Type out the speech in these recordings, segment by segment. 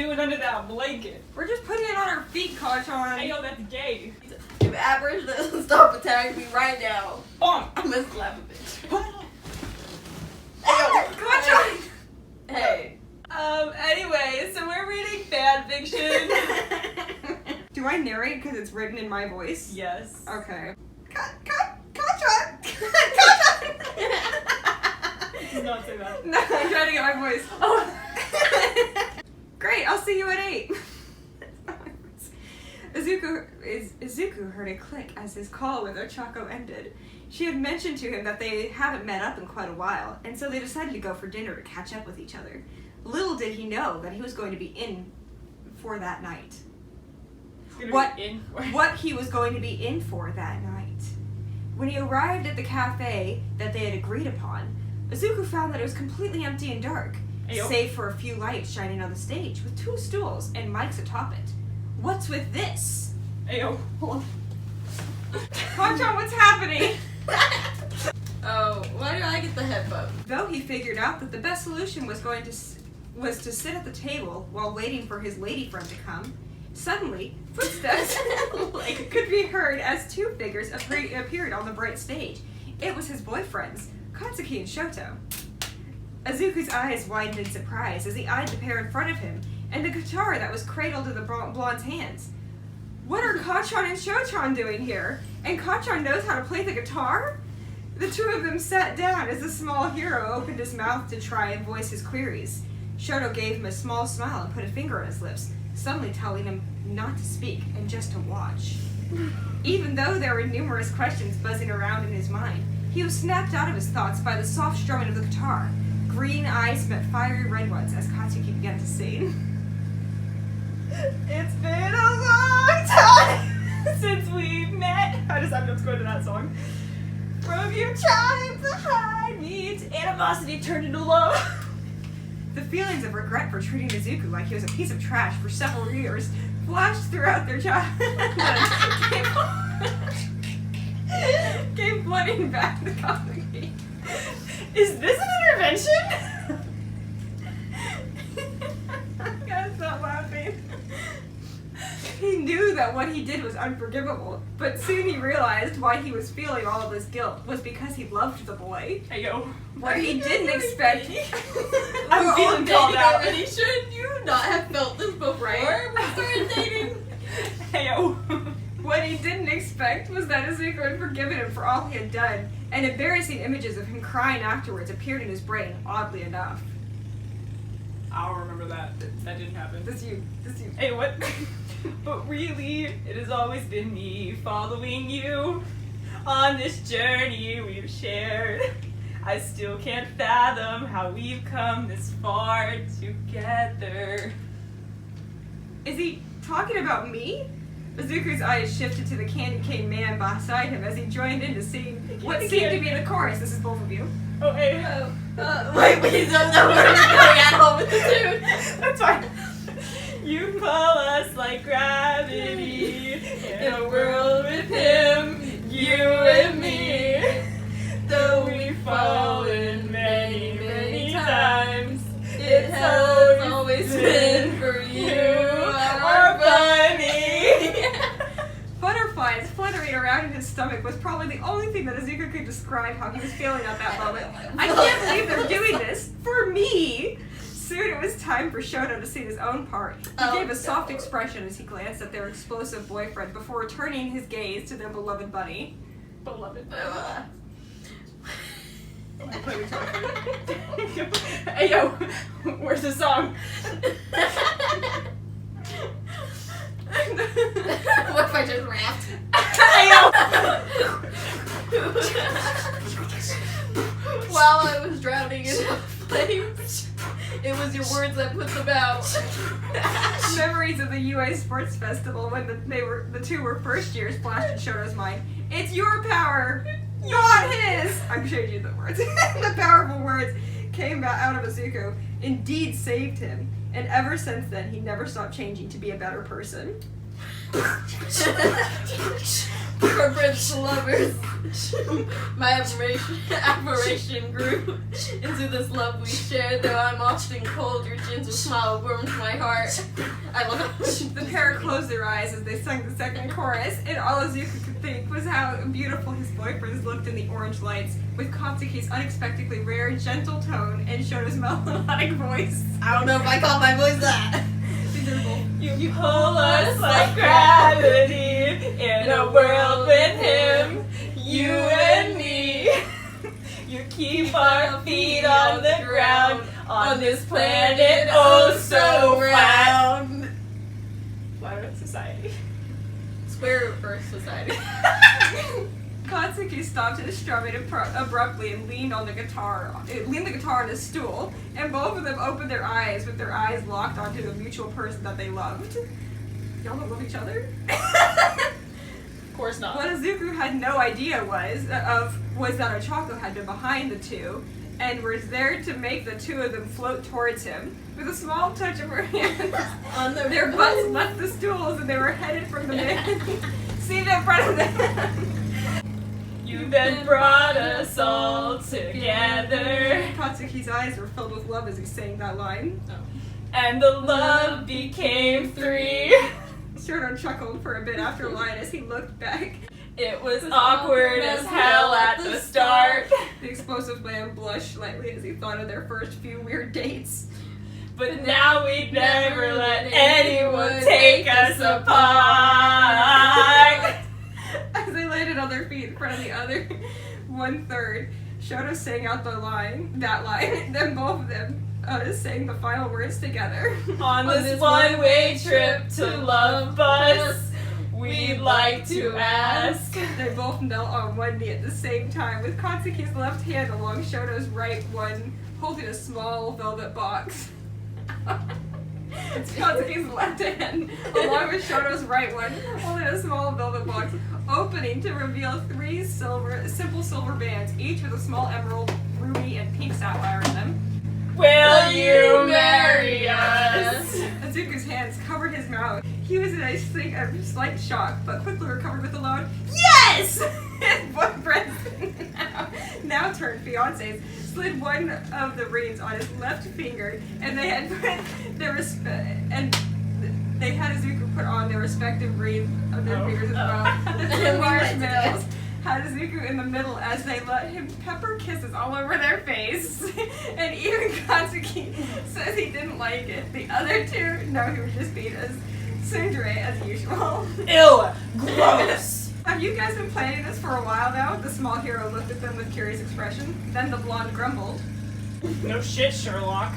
doing under that blanket? We're just putting it on our feet, Kachan. Hey, yo, that's gay. If Average doesn't stop attacking me right now, Bonk! I'm gonna slap a bitch. Kachan! Hey. Anyway, so we're reading fanfiction. Do I narrate because it's written in my voice? Yes. Okay. Kachan! Does not say that. No, I'm trying to get my voice. Oh. Great, I'll see you at 8. Izuku heard a click as his call with Ochako ended. She had mentioned to him that they haven't met up in quite a while, and so they decided to go for dinner to catch up with each other. Little did he know that he was going to be in for that night. What he was going to be in for that night. When he arrived at the cafe that they had agreed upon, Izuku found that it was completely empty and dark, save for a few lights shining on the stage, with 2 stools and mics atop it. What's with this? Ayo, hold on. Kachan, what's happening? Oh, why do I get the headbutt? Though he figured out that the best solution was to sit at the table while waiting for his lady friend to come, suddenly footsteps could be heard as 2 figures appeared on the bright stage. It was his boyfriends, Katsuki and Shoto. Izuku's eyes widened in surprise as he eyed the pair in front of him and the guitar that was cradled in the blonde's hands. What are Kachan and Shotron doing here? And Kachan knows how to play the guitar? The 2 of them sat down as the small hero opened his mouth to try and voice his queries. Shoto gave him a small smile and put a finger on his lips, suddenly telling him not to speak and just to watch. Even though there were numerous questions buzzing around in his mind, he was snapped out of his thoughts by the soft strumming of the guitar. Green eyes met fiery red ones as Katsuki began to sing. It's been a long time since we met. I just have to go to that song. From you trying to hide me, animosity turned into love. The feelings of regret for treating Izuku like he was a piece of trash for several years flashed throughout their childhood. came flooding back to Katsuki. Is this an intervention? I gotta stop laughing. He knew that what he did was unforgivable, but soon he realized why he was feeling all of this guilt was because he loved the boy. Hey yo. What he didn't expect. I'm feeling called out already. Shouldn't you not have felt this before? Right? We started dating. Hey yo. What he didn't expect was that Izuku had forgiven him for all he had done, and embarrassing images of him crying afterwards appeared in his brain, oddly enough. I'll remember that. That didn't happen. This you. Hey, what? But really, it has always been me following you on this journey we've shared. I still can't fathom how we've come this far together. Is he talking about me? Izuku's eyes shifted to the candy cane man beside him as he joined in to sing what seemed to be the chorus. This is both of you. Oh, hey. Wait, we don't know where we're going at all with the tune. That's fine. You pull us like gravity in a world with him, you and me. Though we've fallen many, many times, it has always been for you, our bunny. Butterflies fluttering around in his stomach was probably the only thing that Izuku could describe how he was feeling at that moment. I can't believe they're doing this for me! Soon it was time for Shoto to sing his own part. He gave a soft expression as he glanced at their explosive boyfriend before returning his gaze to their beloved bunny. Beloved. Hey yo, where's the song? What if I just rapped? Hey yo! While I was drowning in flames, it was your words that put them out. Memories of the UA Sports Festival when the 2 were first years flashed in Shoto's mind. It's your power, not his! I'm changing the words. The powerful words came out of Izuku indeed saved him, and ever since then he never stopped changing to be a better person. Purpose lovers. My admiration grew into this love we shared. Though I'm often cold, your gentle smile warms my heart. I love it. The pair closed their eyes as they sang the second chorus, and all Izuku could think was how beautiful his boyfriends looked in the orange lights, with Katsuki's unexpectedly rare, gentle tone and Shoto's melodic voice. I don't know if I call my voice that. These are both. You pull us like gravity in a world with him, you and me. You keep our feet on the ground on this planet oh so round. Flat Earth Society. Square Earth Society. Katsuki stopped his strumming abruptly and leaned the guitar on his stool, and both of them opened their eyes with their eyes locked onto the mutual person that they loved. Y'all don't love each other? Of course not. What Izuku had no idea was that Ochako had been behind the two, and was there to make the two of them float towards him. With a small touch of her hand, On their butts left the stools and they were headed for the man seated in front of them. You then brought us all together, Katsuki's eyes were filled with love as he sang that line. and the love became three. Shoto chuckled for a bit after the line as he looked back. It was awkward as hell at the start, The explosive man blushed slightly as he thought of their first few weird dates. but now we'd never let anyone take us apart. As they landed on their feet in front of the other 1/3, Shoto sang out that line, then both of them sang the final words together. On this one-way trip to Love Bus, we'd like to ask. They both knelt on one knee at the same time, with Katsuki's left hand along Shoto's right one, holding a small velvet box. It's Katsuki's left hand, along with Shoto's right one, holding a small velvet box, opening to reveal 3 simple silver bands, each with a small emerald, ruby, and pink sapphire in them. Will you marry us? Izuku's hands covered his mouth. He was in a slight shock, but quickly recovered with a loud "Yes!" His boyfriend, now turned fiancés, slid one of the rings on his left finger, and they had Izuku put on their respective rings of their fingers as well. The two marshmallows had Izuku in the middle as they let him pepper kisses all over their face. And even Katsuki says he didn't like it. The other two, no, he was just being as tsundere as usual. Ew, gross. Have you guys been planning this for a while now? The small hero looked at them with curious expression. Then the blonde grumbled. No shit, Sherlock.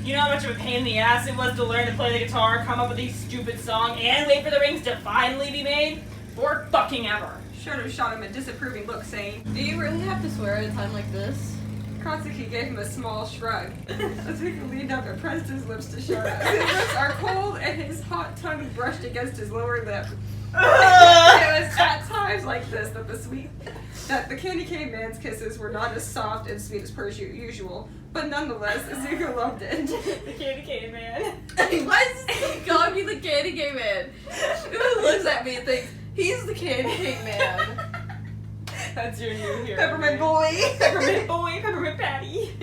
You know how much of a pain in the ass it was to learn to play the guitar, come up with a stupid song, and wait for the rings to finally be made? For fucking ever. Shoto shot him a disapproving look, saying, Do you really have to swear at a time like this? Katsuki gave him a small shrug. Izuku leaned up and pressed his lips to Shoto. His lips are cold and his hot tongue brushed against his lower lip. It was at times like this that the candy cane man's kisses were not as soft and sweet as per usual, but nonetheless, Izuku loved it. The candy cane man. Why is he calling me the candy cane man? Who looks at me and thinks, he's the candy cane man? That's your new hero. Peppermint boy! Peppermint boy, peppermint patty.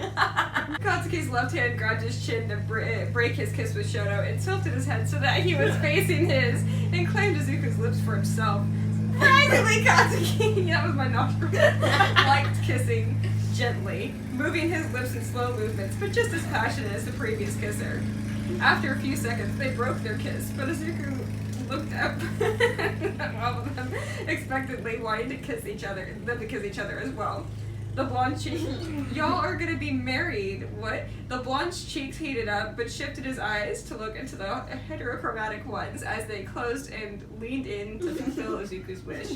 Katsuki's left hand grabbed his chin to break his kiss with Shoto and tilted his head so that he was facing his and claimed Izuku's lips for himself. Surprisingly, Katsuki, that was my nostril, liked kissing gently, moving his lips in slow movements, but just as passionate as the previous kisser. After a few seconds, they broke their kiss, but Izuku looked up at all of them, expectantly wanting to kiss each other as well. The blonde cheek, y'all are gonna be married. What? The blonde's cheeks heated up, but shifted his eyes to look into the heterochromatic ones as they closed and leaned in to fulfill Izuku's wish.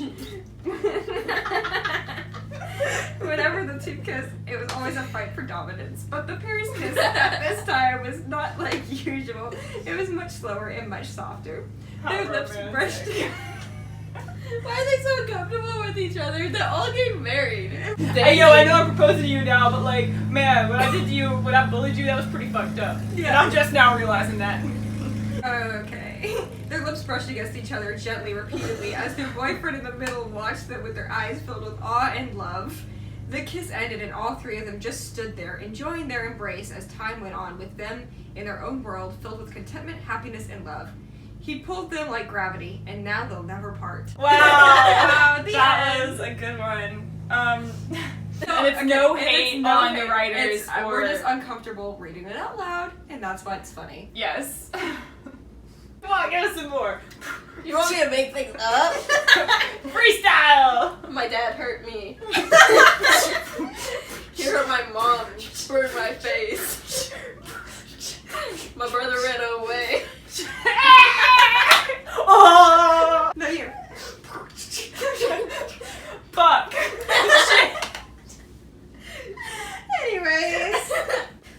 Whenever the two kissed, it was always a fight for dominance. But the pair's kiss at this time was not like usual. It was much slower and much softer. Their lips brushed together. Why are they so comfortable with each other? They're all getting married. Hey, yo, I know I'm proposing to you now, but like, man, what I did to you, when I bullied you, that was pretty fucked up. Yeah. And I'm just now realizing that. Okay. Their lips brushed against each other gently, repeatedly, as their boyfriend in the middle watched them with their eyes filled with awe and love. The kiss ended and all three of them just stood there, enjoying their embrace as time went on, with them in their own world filled with contentment, happiness, and love. He pulled them like gravity, and now they'll never part. Wow, The that end. was a good one. So, and it's okay, no and hate it's no on the hate. writers. It's, we're just uncomfortable reading it out loud, and that's why it's funny. Yes. Come on, give us some more. You want me to make things up? Freestyle. My dad hurt me. He hurt my mom and burned my face. My brother ran away. Oh. No, you. Fuck. Anyways.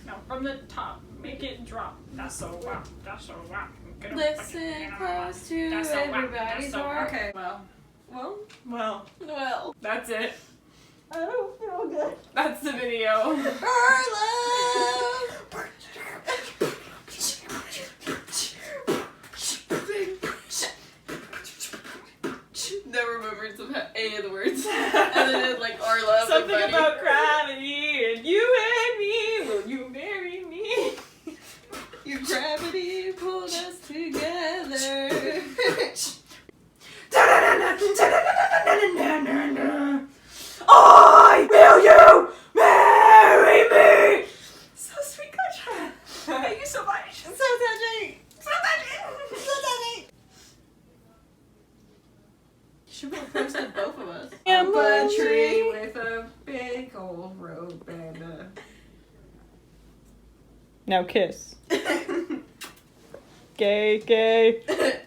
Now from the top, make it drop. That's so wow. That's so wow. Listen close to That's so wow. everybody's That's so heart. Okay. Well, Well, Well, that's it. I don't feel good. That's the video. Our love. Never remembered any of the words. And then did like our love. Something and about gravity and you and me. Will you marry me? your gravity pulled us together. I will you marry me? So sweet, Gotcha. Thank you so much. So touching. So touching. So touching. Should have posted both of us. a tree with a big old rope and a... Now kiss. Gay, gay.